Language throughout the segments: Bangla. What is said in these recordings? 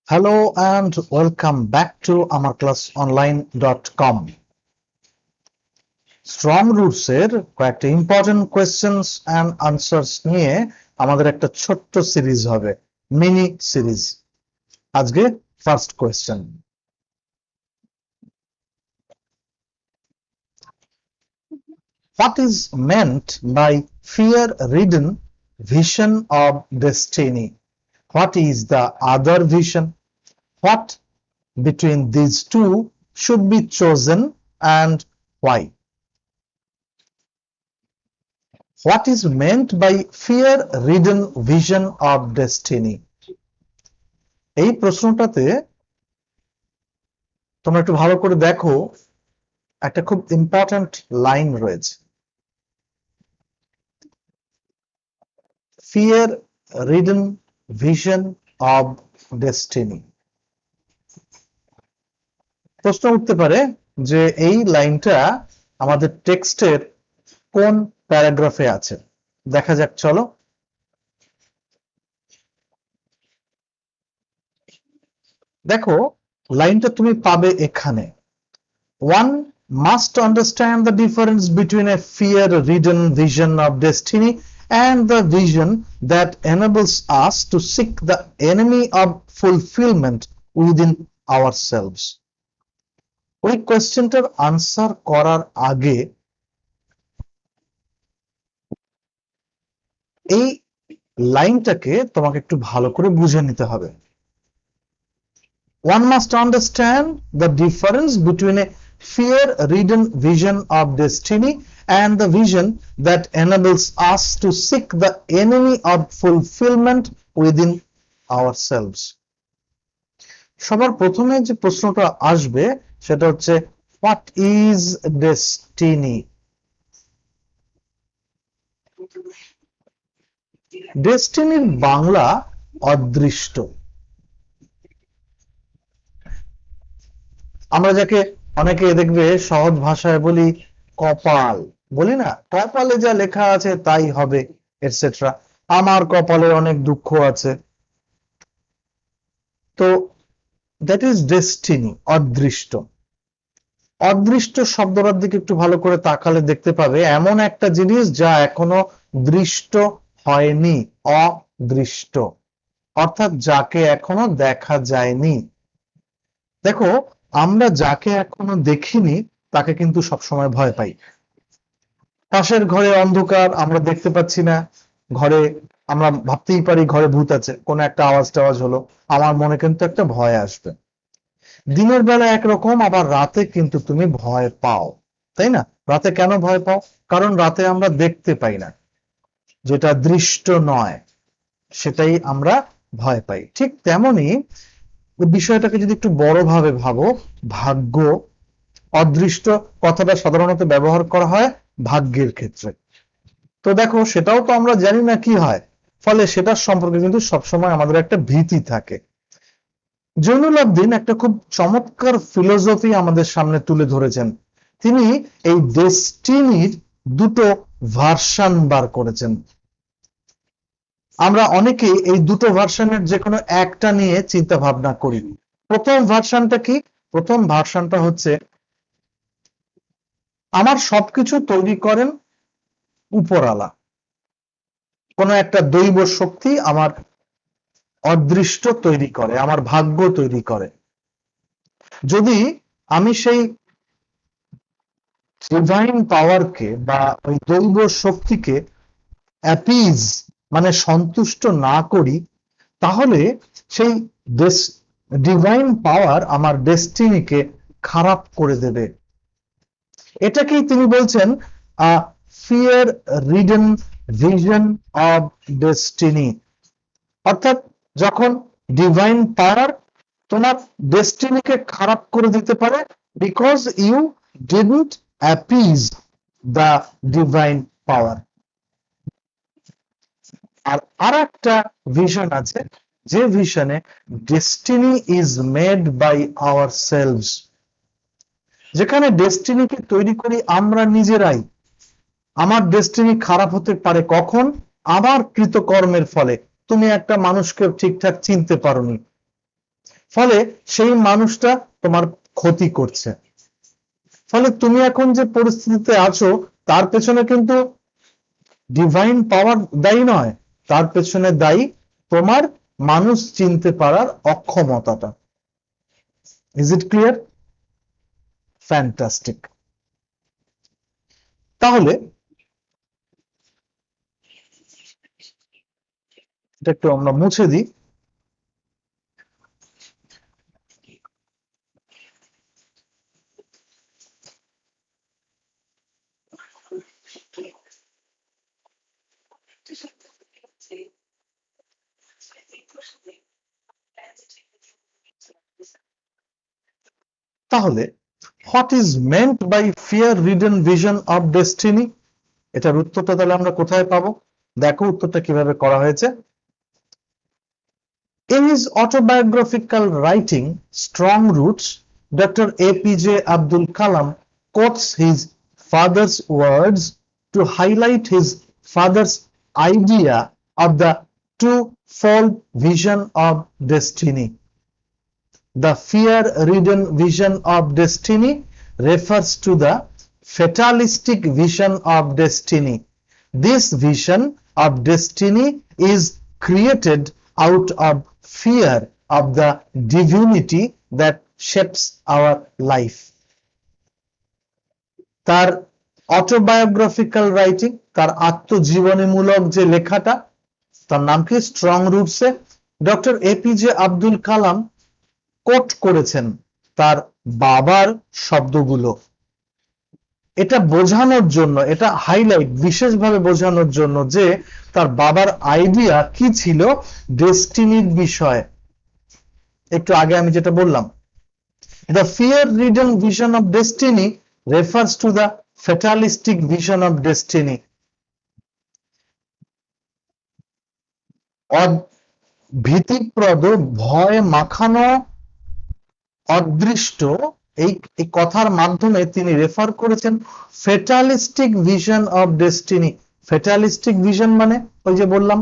Hello and welcome back to amarclassonline.com. Strong roots এর কয়েকটা ইম্পর্টেন্ট কোয়েশ্চেন্স এন্ড আনসার্স নিয়ে আমাদের একটা ছোট্ট সিরিজ হবে, মিনি সিরিজ। আজকে first question, what is meant by fear-ridden vision of destiny? What is the other vision? What between these two should be chosen and why? What is meant by fear-ridden vision of destiny? এই প্রশ্নটাতে তোমরা একটু ভালো করে দেখো, একটা খুব ইম্পর্টেন্ট লাইন রয়েছে। fear-ridden vision of destiny। প্রশ্ন উঠতে পারে যে এই লাইনটা আমাদের টেক্সটের কোন প্যারাগ্রাফে আছে। দেখা যাক, চলো। দেখো, লাইনটা তুমি পাবে এখানে। One must understand the difference between a fear-ridden vision of destiny and the vision that enables us to seek the enemy of fulfillment within ourselves. ওই কোয়েশ্চেনটার আনসার করার আগে এই লাইনটাকে তোমাকে একটু ভালো করে বুঝে নিতে হবে। One must understand the difference between a fear-ridden vision of destiny and the vision that enables us to seek the enemy of fulfillment within ourselves. সবার প্রথমে যে প্রশ্নটা আসবে সেটা হচ্ছে, what is destiny? ডেস্টিনির বাংলা অদৃষ্ট। আমরা যাকে অনেকে দেখবে সহজ ভাষায় বলি কপাল, বলি না, কপালে যা লেখা আছে তাই হবে এটসেট্রা। আমার কপালে অনেক দুঃখ আছে। তো দ্যাট ইজ ডেস্টিনি, অদৃষ্ট। অদৃষ্ট শব্দটার দিকে একটু ভালো করে তাকালে দেখতে পাবে এমন একটা জিনিস যা এখনো দৃষ্ট হয়নি, অদৃষ্ট, অর্থাৎ যাকে এখনো দেখা যায়নি। দেখো, আমরা যাকে এখনো দেখিনি তাকে কিন্তু সবসময় ভয় পাই। পাশের ঘরে অন্ধকার, আমরা দেখতে পাচ্ছি না, ঘরে আমরা ভাবতেই পারি ঘরে ভূত আছে, কোন একটা আওয়াজ টাওয়াজ হলো, আমার মনে কিন্তু একটা ভয় আসবে। দিনের বেলা একরকম, আবার রাতে কিন্তু তুমি ভয় পাও, তাই না? রাতে কেন ভয় পাও? কারণ রাতে আমরা দেখতে পাই না, যেটা দৃষ্ট নয় সেটাই আমরা ভয় পাই। ঠিক তেমনি বিষয়টাকে যদি একটু বড়ভাবে ভাবো, ভাগ্য, অদৃষ্ট কথাটা সাধারণত ব্যবহার করা হয় ভাগ্যের ক্ষেত্রে। তো দেখো, সেটাও তো আমরা জানি না কি হয়, ফলে সেটার সম্পর্কে কিন্তু সবসময় আমাদের একটা ভীতি থাকে। জৈনুল আবদিন একটা খুব চমৎকার ফিলোসফি আমাদের সামনে তুলে ধরেছেন। তিনি এই ডেস্টিনির দুটো ভার্সন বার করেছেন। আমরা অনেকে এই দুটো ভার্সনের যে কোনো একটা নিয়ে চিন্তা ভাবনা করি। প্রথম ভার্সনটা কি? প্রথম ভার্সনটা হচ্ছে, আমার সবকিছু তৈরি করেন উপরওয়ালা, কোন একটা দৈব শক্তি আমার অদৃষ্ট তৈরি করে, আমার ভাগ্য তৈরি করে। যদি আমি সেই ডিভাইন পাওয়ারকে বা ওই দৈব শক্তিকে অ্যাপিজ মানে সন্তুষ্ট না করি, তাহলে সেই ডিভাইন পাওয়ার আমার ডেস্টিনিকে খারাপ করে দেবে। এটাকেই তিনি বলছেন fear ridden vision of destiny. অর্থাৎ যখন ডিভাইন পাওয়ার তোমার ডেস্টিনিকে খারাপ করে দিতে পারে, because you didn't appease the divine power. আর আরেকটা ভিশন আছে, যে ভিশনে destiny is made by ourselves, যেখানে ডেস্টিনিকে তৈরি করি আমরা নিজেরাই। আমার ডেস্টিনি খারাপ হতে পারে কখন? আমার কৃতকর্মের ফলে। তুমি একটা মানুষকে ঠিকঠাক চিনতে পারোনি, ফলে সেই মানুষটা তোমার ক্ষতি করছে। ফলে তুমি এখন যে পরিস্থিতিতে আছো তার পেছনে কিন্তু ডিভাইন পাওয়ার দায়ী নয়, তার পেছনে দায়ী তোমার মানুষ চিনতে পারার অক্ষমতাটা। Is it clear? ফ্যান্টাস্টিক। তাহলে এটা একটু আমরা মুছে দিই। তাহলে what is meant by fear ridden vision of destiny? এটার উত্তরটা তাহলে আমরা কোথায় পাবো? দেখো উত্তরটা কিভাবে করা হয়েছে। In his autobiographical writing, Strong Roots, Dr. APJ Abdul Kalam quotes his father's words to highlight his father's idea of the twofold vision of destiny. The fear-ridden vision of destiny refers to the fatalistic vision of destiny. This vision of destiny is created out of fear of the divinity that shapes our life. তার অটোবায়োগ্রাফিক্যাল রাইটিং, তার আত্মজীবনীমূলক যে লেখাটা, তার নাম কি? Strong রুটসে doctor APJ Abdul Kalam coat করেছেন তার বাবার শব্দগুলো। এটা বোঝানোর জন্য, এটা হাইলাইট বিশেষভাবে বোঝানোর জন্য যে তার বাবার আইডিয়া কি ছিল ডেস্টিনির বিষয়ে। একটু আগে আমি যেটা বললাম, the fear-ridden vision of destiny refers to the fatalistic vision of destiny. ভীতিপ্রদ, ভয় মাখানো, অদৃষ্ট এই কথার মাধ্যমে তিনি রেফার করেছেন ফেটালিস্টিক ভিশন অফ ডেস্টিনি। ফেটালিস্টিক ভিশন মানে ওই যে বললাম,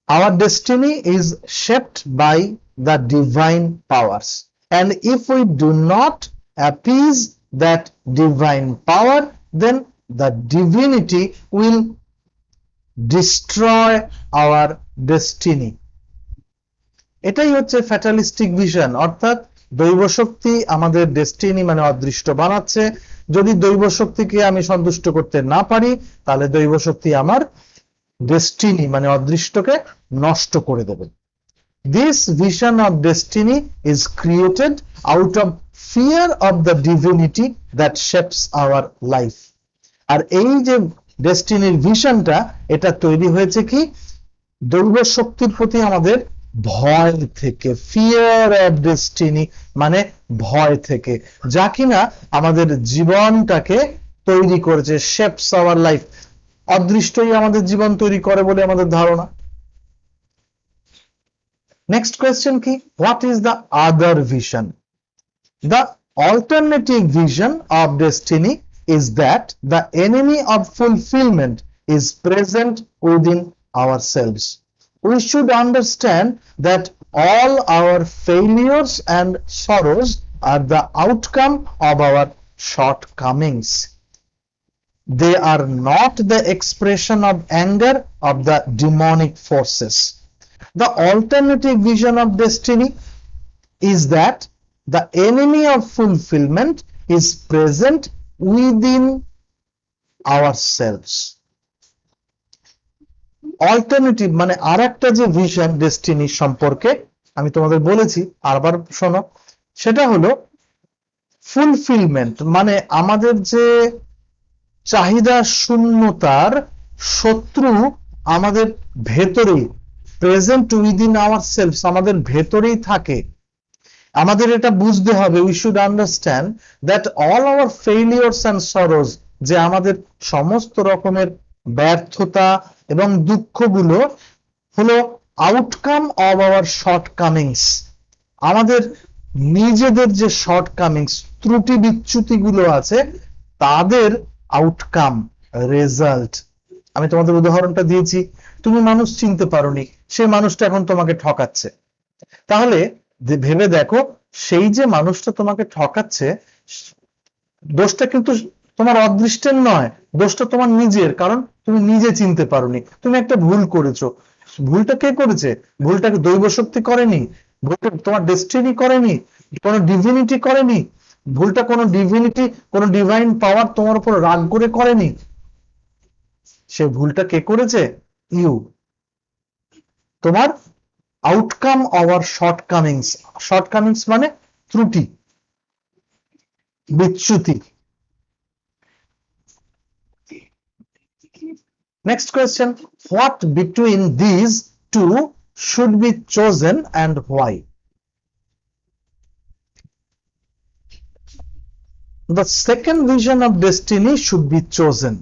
our destiny is shaped by the divine powers, and if we do not appease that divine power, then the divinity will destroy our destiny. এটাই হচ্ছে ফ্যাটালিস্টিক ভিশন, অর্থাৎ দৈব শক্তি আমাদের ডেস্টিনি মানে অদৃষ্ট বানাচ্ছে। যদি দৈব শক্তিকে আমি সন্তুষ্ট করতে না পারি, তাহলে দৈব শক্তি আমার ডেস্টিনি মানে অদৃষ্টকে নষ্ট করে দেবে। This vision of destiny is created out of fear of the divinity that shapes our life. আর এই যে ডেস্টিনির ভিশনটা, এটা তৈরি হয়েছে কি দৈব শক্তির প্রতি আমাদের ভয় থেকে। ফিয়ার অফ ডেস্টিনি মানে ভয় থেকে, যা কিনা আমাদের জীবনটাকে তৈরি করেছে। শেপস আওয়ার লাইফ, অদৃষ্টই আমাদের জীবন তৈরি করে বলে আমাদের ধারণা। নেক্সট কোয়েশ্চেন কি? What is the other vision? The alternative vision of destiny is that the enemy of fulfillment is present within ourselves. We should understand that all our failures and sorrows are the outcome of our shortcomings. They are not the expression of anger of the demonic forces. The alternative vision of destiny is that the enemy of fulfillment is present within ourselves. Alternative মানে আরেকটা যে ভিশন ডেস্টিনি সম্পর্কে আমি তোমাদের বলেছি, আরবার শোনো, সেটা হলো ফুলফিলমেন্ট মানে আমাদের যে চাহিদা শূন্যতার শত্রু আমাদের ভেতরেই, প্রেজেন্ট উইদিন আওয়ারসেলভস, আমাদের ভেতরেই থাকে। আমাদের এটা বুঝতে হবে, we should understand that all our failures and sorrows, যে আমাদের সমস্ত রকমের ব্যর্থতা এবং দুঃখগুলো হলো আউটকাম অব আওয়ার শর্টকামিংস, আমাদের নিজেদের যে শর্টকামিংস, ত্রুটি বিচ্যুতিগুলো আছে তাদের আউটকাম, রেজাল্ট। আমি তোমাদের উদাহরণটা দিয়েছি, তুমি মানুষ চিনতে পারোনি, সেই মানুষটা এখন তোমাকে ঠকাচ্ছে। তাহলে ভেবে দেখো, সেই যে মানুষটা তোমাকে ঠকাচ্ছে, দোষটা কিন্তু তোমার অদৃষ্টের নয়, দোষটা তোমার নিজের, কারণ তুমি নিজে চিনতে পারোনি, তুমি একটা ভুল করেছো। ভুলটা কে করেছে? ভুলটাকে দৈব শক্তি করেনি, ভুলটা তোমার ডেস্টিনি করেনি, কোনো ডিভিনিটি করেনি, ভুলটা কোনো ডিভিনিটি, কোনো ডিভাইন পাওয়ার তোমার উপর রাগ করে করেনি। সে ভুলটা কে করেছে? ইউ। তোমার আউটকাম অর শর্টকামিংস, শর্টকামিংস মানে ত্রুটি, বিচ্যুতি। Next question, what between these two should be chosen and why? The second vision of destiny should be chosen.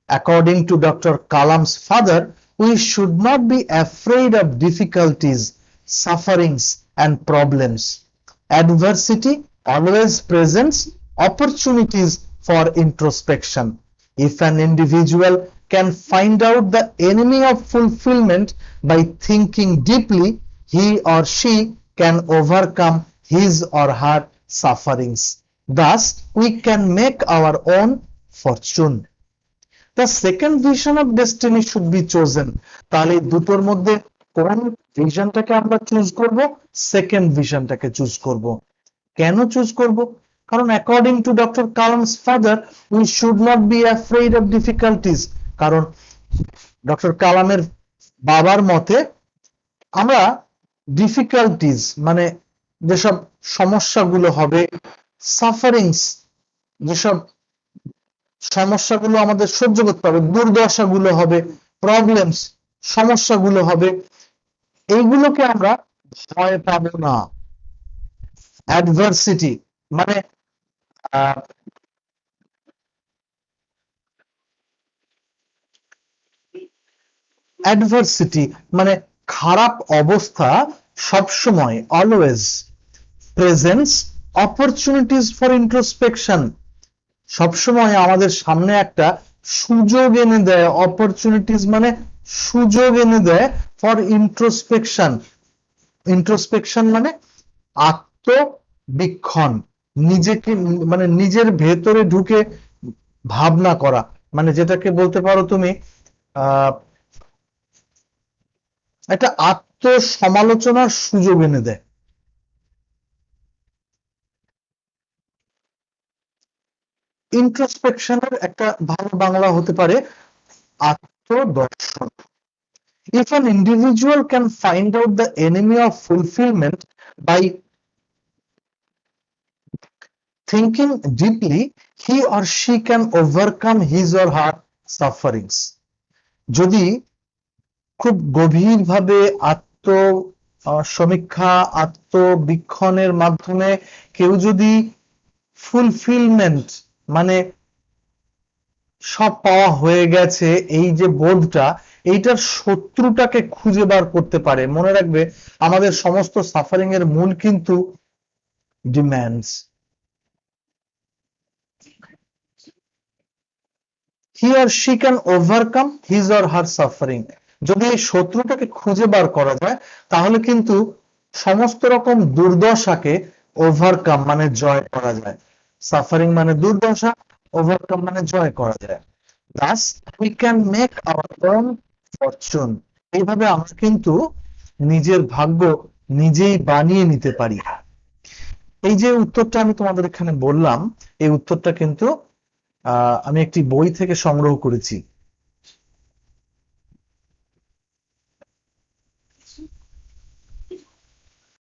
According to Dr. Kalam's father, we should not be afraid of difficulties, sufferings, and problems. Adversity always presents opportunities for introspection. If an individual can find out the enemy of fulfillment by thinking deeply, he or she can overcome his or her sufferings. Thus, we can make our own fortune. The second vision of destiny should be chosen. তাহলে দুটোর মধ্যে কোন ভিশনটাকে আমরা চুজ করব? সেকেন্ড ভিশনটাকে চুজ করব। কেন চুজ করব? কারণ according to doctor Kalam's father, we should not be afraid of difficulties. কারণ ডক্টর কালামের বাবার মতে আমরা ডিফিকাল্টিজ মানে যেসব সমস্যাগুলো হবে, সাফারিংস যেসব সমস্যাগুলো আমাদের সহ্য করতে হবে, দুর্দশাগুলো হবে, প্রবলেমস সমস্যাগুলো হবে, এইগুলোকে আমরা ভয় পাবো না। অ্যাডভার্সিটি মানে অ্যাডভার্সিটি মানে খারাপ অবস্থা সবসময় always presents opportunities for introspection, সবসময় আমাদের সামনে একটা সুযোগ এনে দেয়। অপরচুনিটিস মানে সুযোগ এনে দেয় ফর ইন্ট্রোস্পেকশন। ইন্ট্রোস্পেকশন মানে আত্মবীক্ষণ, নিজেকে মানে নিজের ভেতরে ঢুকে ভাবনা করা, মানে যেটাকে বলতে পারো তুমি একটা আত্মসমালোচনার সুযোগ এনে দেয়। ইন্ট্রোস্পেকশনের একটা ভালো বাংলা হতে পারে আত্মদর্শন। If an individual can find out the enemy of fulfillment by thinking deeply, he or she can overcome his or her sufferings. যদি খুব গভীরভাবে সমীক্ষা, আত্মবীক্ষণের মাধ্যমে কেউ যদি ফুলফিলমেন্ট মানে সব পাওয়া হয়ে গেছে এই যে বোধটা, এইটার শত্রুটাকে খুঁজে বার করতে পারে। মনে রাখবে, আমাদের সমস্ত সাফারিং এর মূল কিন্তু demands. He or she can overcome his or her suffering. যদি এই শত্রুটাকে খুঁজে বার করা যায়, তাহলে কিন্তু সমস্ত রকম দুর্দশাকে ওভারকাম মানে জয় করা যায়। সাফারিং মানে দুর্দশা, ওভারকাম মানে জয় করা যায়। Thus, we can make our own fortune. এইভাবে আমরা কিন্তু নিজের ভাগ্য নিজেই বানিয়ে নিতে পারি। এই যে উত্তরটা আমি তোমাদের এখানে বললাম, এই উত্তরটা কিন্তু আমি একটি বই থেকে সংগ্রহ করেছি।